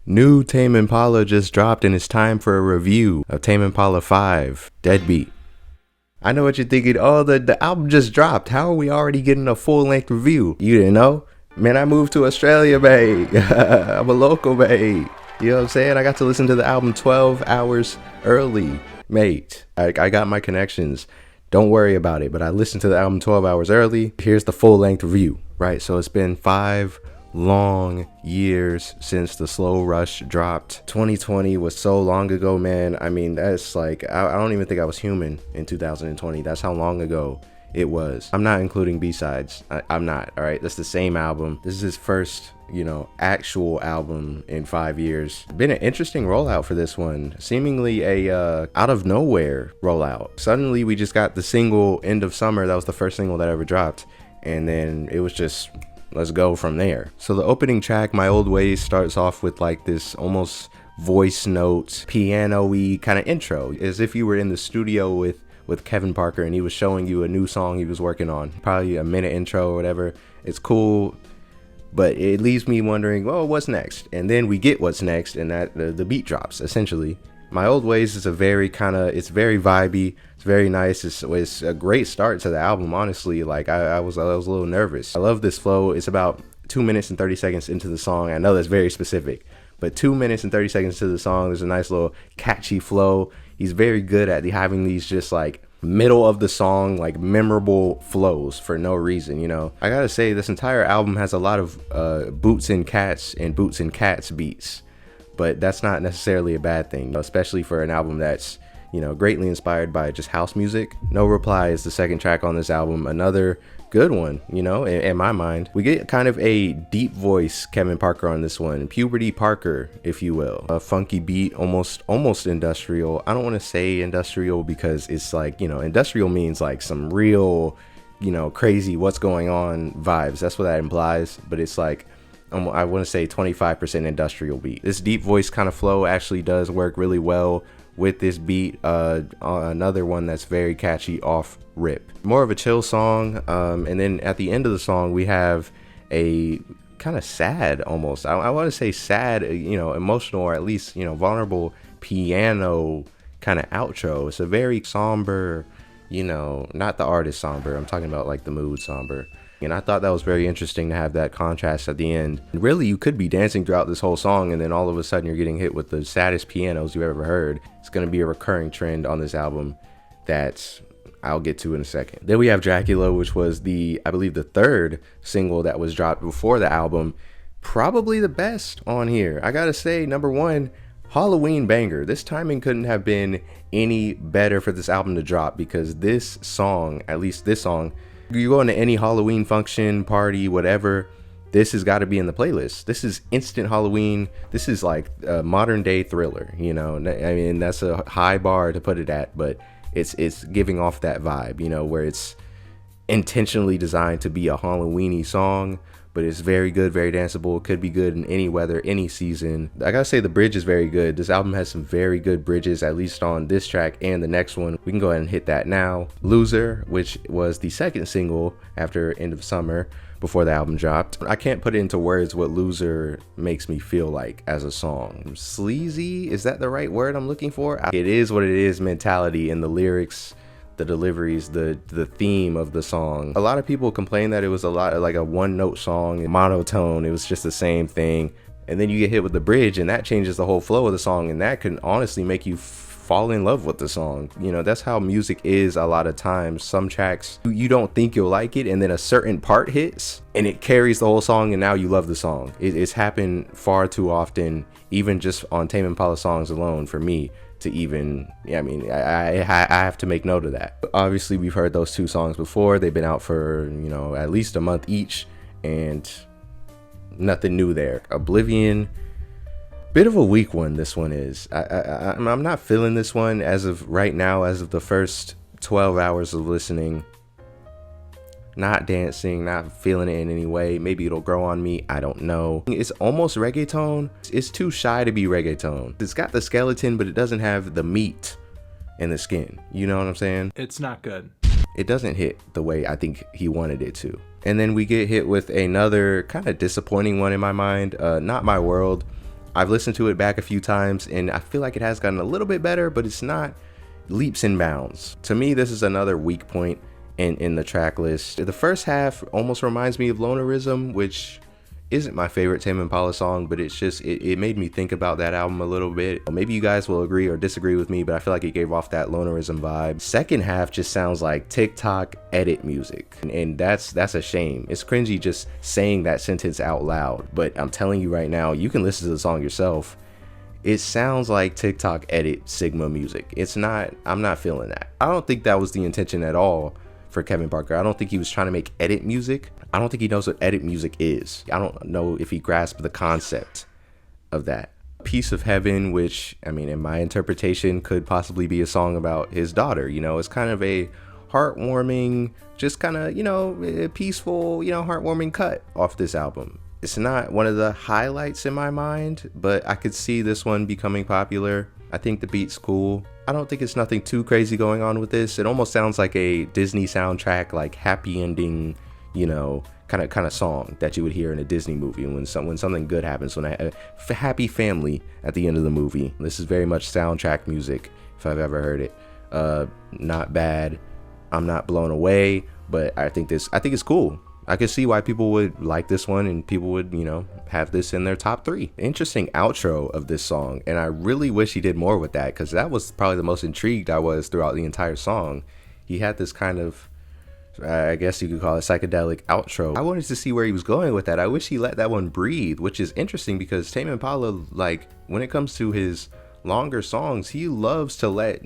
New Tame Impala just dropped and it's time for a review of Tame Impala 5, Deadbeat. I know what you're thinking, oh, the album just dropped. How are we already getting a full-length review? You didn't know? Man, I moved to Australia, babe. I'm a local, babe. You know what I'm saying? I got to listen to the album 12 hours early, mate. I got my connections. Don't worry about it, but I listened to the album 12 hours early. Here's the full-length review, right? So it's been 5 long years since the Slow Rush dropped. 2020 was so long ago, man. I mean, that's like, I don't even think I was human in 2020. That's how long ago it was. I'm not including B-sides. I'm not, all right? That's the same album. This is his first, actual album in 5 years. Been an interesting rollout for this one. Seemingly a out of nowhere rollout. Suddenly we just got the single End of Summer. That was the first single that ever dropped. And then it was just, let's go from there. So the opening track, My Old Ways, starts off with like this almost voice note, piano-y kind of intro, as if you were in the studio with Kevin Parker and he was showing you a new song he was working on. Probably a minute intro or whatever. It's cool, but it leaves me wondering, well, what's next? And then we get what's next, and that the beat drops, essentially. My Old Ways is a very it's very vibey. It's very nice. It's a great start to the album, honestly. Like I was a little nervous. I love this flow. It's about 2 minutes and 30 seconds into the song. I know that's very specific, but 2 minutes and 30 seconds to the song, there's a nice little catchy flow. He's very good at having these just like middle of the song, like memorable flows for no reason, I gotta say, this entire album has a lot of boots and cats beats. But that's not necessarily a bad thing, especially for an album that's, greatly inspired by just house music. No Reply is the second track on this album. Another good one, in my mind. We get kind of a deep voice Kevin Parker on this one. Puberty Parker, if you will. A funky beat, almost industrial. I don't want to say industrial because it's like, industrial means like some real, crazy what's going on vibes. That's what that implies. But it's like, I want to say 25% industrial beat. This deep voice kind of flow actually does work really well with this beat. Another one that's very catchy off rip. More of a chill song. And then at the end of the song, we have a kind of sad almost. I want to say sad, emotional, or at least, vulnerable piano kind of outro. It's a very somber, not the artist somber. I'm talking about like the mood somber. And I thought that was very interesting to have that contrast at the end. Really, you could be dancing throughout this whole song and then all of a sudden you're getting hit with the saddest pianos you've ever heard. It's going to be a recurring trend on this album that I'll get to in a second. Then we have Dracula, which was I believe the third single that was dropped before the album. Probably the best on here. I gotta say, number one, Halloween banger. This timing couldn't have been any better for this album to drop, because this song, at least this song, you go into any Halloween function, party, whatever, this has got to be in the playlist. This is instant Halloween. This is like a modern day Thriller, I mean, that's a high bar to put it at, but it's giving off that vibe, where it's intentionally designed to be a Halloween-y song, but it's very good, very danceable. It could be good in any weather, any season. I gotta say, the bridge is very good. This album has some very good bridges, at least on this track and the next one. We can go ahead and hit that now. Loser, which was the second single after End of Summer, before the album dropped. I can't put it into words what Loser makes me feel like as a song. Sleazy, is that the right word I'm looking for? It is what it is mentality in the lyrics, the deliveries, the theme of the song. A lot of people complain that it was a lot like a one-note song, monotone. It was just the same thing. And then you get hit with the bridge and that changes the whole flow of the song, and that can honestly make you fall in love with the song. That's how music is a lot of times. Some tracks, you don't think you'll like it, and then a certain part hits and it carries the whole song, and now you love the song. It's happened far too often, even just on Tame Impala songs alone, for me to even, I have to make note of that. Obviously, we've heard those two songs before. They've been out for, at least a month each, and nothing new there. Oblivion, bit of a weak one this one is. I'm not feeling this one as of right now, as of the first 12 hours of listening. Not dancing, not feeling it in any way. Maybe it'll grow on me, I don't know. It's almost reggaeton. It's too shy to be reggaeton. It's got the skeleton, but it doesn't have the meat in the skin. You know what I'm saying? It's not good. It doesn't hit the way I think he wanted it to. And then we get hit with another kind of disappointing one in my mind. Not My World. I've listened to it back a few times and I feel like it has gotten a little bit better, but it's not leaps and bounds. To me, this is another weak point in the track list. The first half almost reminds me of Lonerism, which isn't my favorite Tame Impala song, but it's just, it made me think about that album a little bit. Maybe you guys will agree or disagree with me, but I feel like it gave off that Lonerism vibe. Second half just sounds like TikTok edit music, and that's a shame. It's cringy just saying that sentence out loud, but I'm telling you right now, you can listen to the song yourself. It sounds like TikTok edit Sigma music. It's not, I'm not feeling that. I don't think that was the intention at all for Kevin Parker. I don't think he was trying to make edit music. I don't think he knows what edit music is. I don't know if he grasped the concept of that. Piece of Heaven, which, I mean, in my interpretation, could possibly be a song about his daughter. You know, it's kind of a heartwarming, just kind of, you know, peaceful, you know, heartwarming cut off this album. It's not one of the highlights in my mind, but I could see this one becoming popular. I think the beat's cool. I don't think it's nothing too crazy going on with this. It almost sounds like a Disney soundtrack, like happy ending, you know, kind of song that you would hear in a Disney movie when something good happens, when a happy family at the end of the movie. This is very much soundtrack music, if I've ever heard it. Not bad. I'm not blown away, but I think it's cool. I could see why people would like this one and people would, you know, have this in their top 3. Interesting outro of this song, and I really wish he did more with that, because that was probably the most intrigued I was throughout the entire song. He had this kind of, I guess you could call it, psychedelic outro. I wanted to see where he was going with that. I wish he let that one breathe, which is interesting because Tame Impala, like, when it comes to his longer songs, he loves to let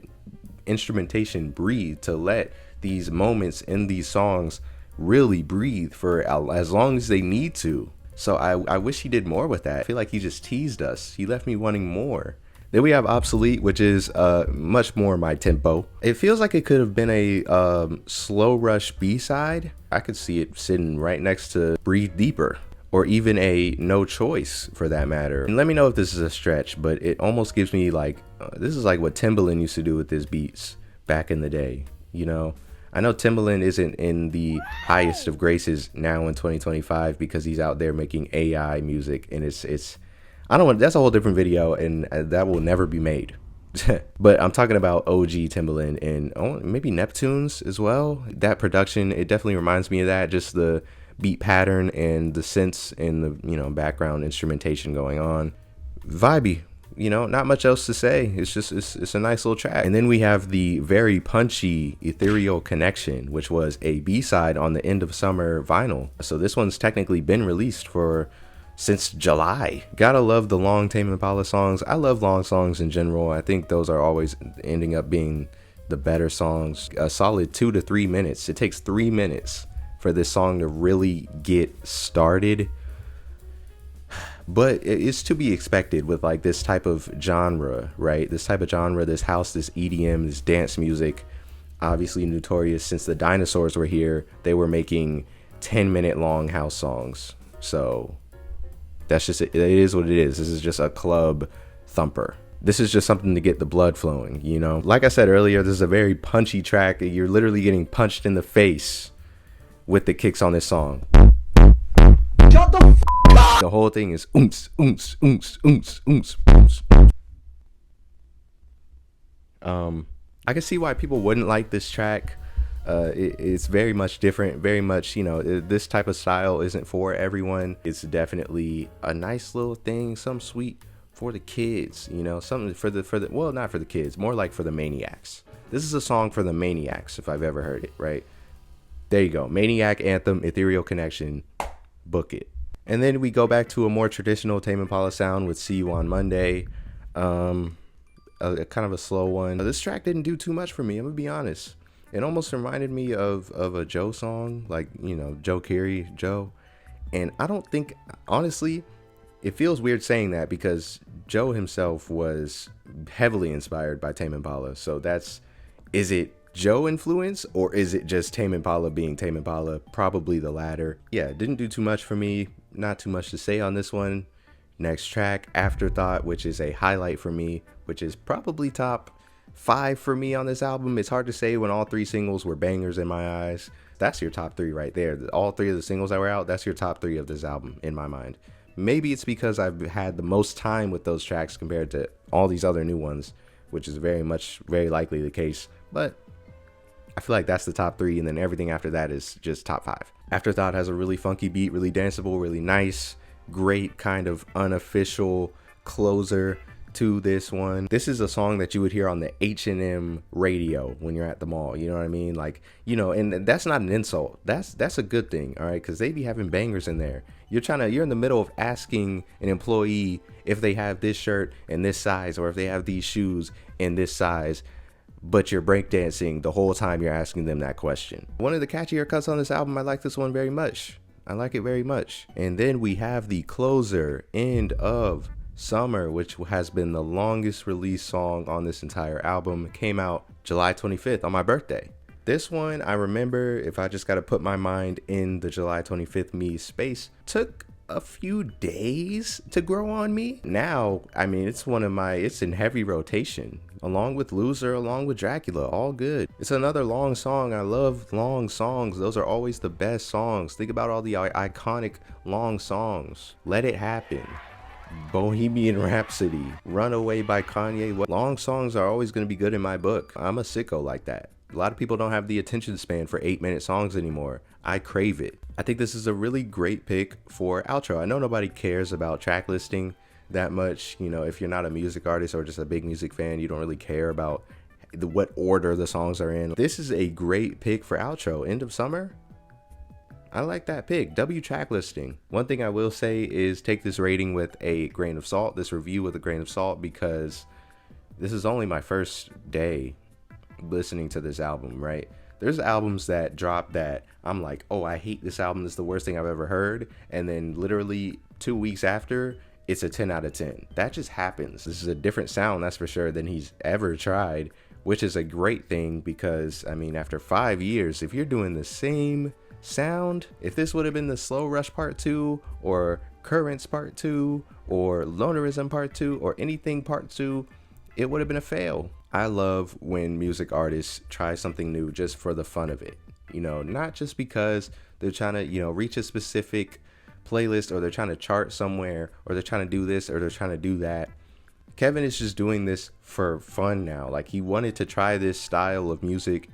instrumentation breathe, to let these moments in these songs really breathe for as long as they need to. So I wish he did more with that. I feel like he just teased us. He left me wanting more. Then we have Obsolete, which is much more my tempo. It feels like it could have been a slow rush B-side. I could see it sitting right next to Breathe Deeper, or even a No Choice for that matter. And let me know if this is a stretch, but it almost gives me like, this is like what Timbaland used to do with his beats back in the day, you know? I know Timbaland isn't in the highest of graces now in 2025 because he's out there making AI music, and it's I don't want, that's a whole different video, and that will never be made. But I'm talking about OG Timbaland and maybe Neptunes as well. That production, it definitely reminds me of that, just the beat pattern and the synths and the, you know, background instrumentation going on. Vibey. You know, not much else to say. It's just, it's a nice little track. And then we have the very punchy Ethereal Connection, which was a B-side on the End of Summer vinyl. So this one's technically been released since July. Gotta love the long Tame Impala songs. I love long songs in general. I think those are always ending up being the better songs. A solid 2 to 3 minutes. It takes 3 minutes for this song to really get started. But it's to be expected with like this type of genre, right? This type of genre, this house, this EDM, this dance music. Obviously notorious since the dinosaurs were here. They were making 10-minute long house songs. So that's just, it is what it is. This is just a club thumper. This is just something to get the blood flowing, you know? Like I said earlier, this is a very punchy track. You're literally getting punched in the face with the kicks on this song. Shut the f*** up! The whole thing is oomps, oomps, oomps, oomps, oomps, oomps. I can see why people wouldn't like this track. It's very much different, very much, you know, this type of style isn't for everyone. It's definitely a nice little thing, some sweet for the kids, you know, something for the well, not for the kids, more like for the maniacs. This is a song for the maniacs, if I've ever heard it, right? There you go. Maniac anthem, Ethereal Connection, book it. And then we go back to a more traditional Tame Impala sound with See You on Monday. A kind of a slow one. This track didn't do too much for me, I'm gonna be honest. It almost reminded me of a Joe song, like, you know, Joe Carey, Joe. And I don't think, honestly, it feels weird saying that because Joe himself was heavily inspired by Tame Impala. So is it Joe influence or is it just Tame Impala being Tame Impala? Probably the latter. Yeah, it didn't do too much for me. Not too much to say on this one. Next track, Afterthought, which is a highlight for me, which is probably top 5 for me on this album. It's hard to say when all 3 singles were bangers in my eyes. That's your top 3 right there. All 3 of the singles that were out, that's your top 3 of this album in my mind. Maybe it's because I've had the most time with those tracks compared to all these other new ones, which is very likely the case. But I feel like that's the top 3, and then everything after that is just top 5. Afterthought has a really funky beat, really danceable, really nice, great kind of unofficial closer to this one. This is a song that you would hear on the H&M radio when you're at the mall, you know what I mean? Like, you know, and that's not an insult. That's a good thing, all right? Because they be having bangers in there. You're in the middle of asking an employee if they have this shirt in this size or if they have these shoes in this size, but you're breakdancing the whole time you're asking them that question. One of the catchier cuts on this album, I like this one very much. I like it very much. And then we have the closer, End of Summer, which has been the longest released song on this entire album. It came out July 25th on my birthday. This one, I remember, if I just got to put my mind in the July 25th me space, took a few days to grow on me. Now, I mean, it's in heavy rotation, along with Loser, along with Dracula, all good. It's another long song. I love long songs. Those are always the best songs. Think about all the iconic long songs. Let It Happen, Bohemian Rhapsody, Runaway by Kanye. Long songs are always going to be good in my book. I'm a sicko like that. A lot of people don't have the attention span for 8-minute songs anymore. I crave it. I think this is a really great pick for outro. I know nobody cares about track listing that much. You know, if you're not a music artist or just a big music fan, you don't really care about what order the songs are in. This is a great pick for outro. End of Summer. I like that pick. W track listing. One thing I will say is take this rating with a grain of salt, this review with a grain of salt, because this is only my first day listening to this album, right? There's albums that drop that I'm like, oh, I hate this album, this is the worst thing I've ever heard, and then literally 2 weeks after, it's a 10 out of 10. That just happens. This is a different sound, that's for sure, than he's ever tried, which is a great thing, because I mean, after 5 years, if you're doing the same sound, if this would have been the Slow Rush Part 2 or Currents Part 2 or Lonerism Part 2 or anything Part 2, it would have been a fail. I love when music artists try something new just for the fun of it, you know, not just because they're trying to, you know, reach a specific playlist or they're trying to chart somewhere or they're trying to do this or they're trying to do that. Kevin is just doing this for fun now. Like, he wanted to try this style of music,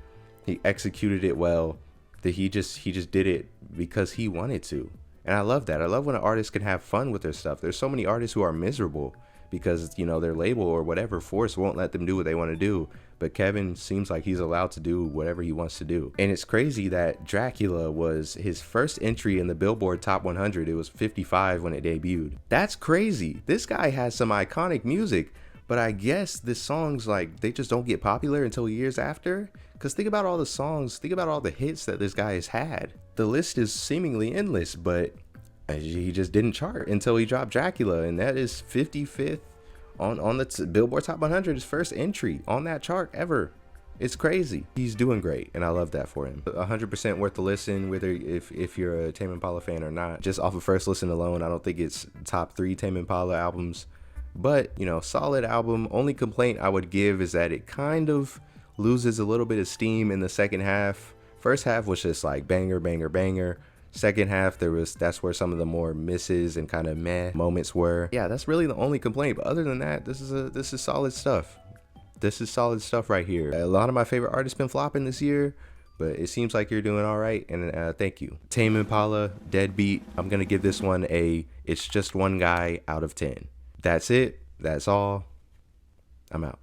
he executed it well, that he just did it because he wanted to. And I love that. I love when an artist can have fun with their stuff. There's so many artists who are miserable because, you know, their label or whatever force won't let them do what they want to do. But Kevin seems like he's allowed to do whatever he wants to do. And it's crazy that Dracula was his first entry in the Billboard Top 100. It was 55 when it debuted. That's crazy. This guy has some iconic music, but I guess the songs, like, they just don't get popular until years after. Because think about all the songs, think about all the hits that this guy has had. The list is seemingly endless, but he just didn't chart until he dropped Dracula, and that is 55th on the Billboard Top 100, his first entry on that chart ever. It's crazy. He's doing great, and I love that for him. 100% worth the listen, whether if you're a Tame Impala fan or not. Just off of first listen alone, I don't think it's top 3 Tame Impala albums, but, you know, solid album. Only complaint I would give is that it kind of loses a little bit of steam in the second half. First half was just like banger, banger, banger. Second half, that's where some of the more misses and kind of meh moments were. Yeah, that's really the only complaint. But other than that, this is solid stuff. This is solid stuff right here. A lot of my favorite artists been flopping this year, but it seems like you're doing all right, and thank you. Tame Impala, Deadbeat. I'm gonna give this one it's just one guy out of 10. That's it. That's all. I'm out.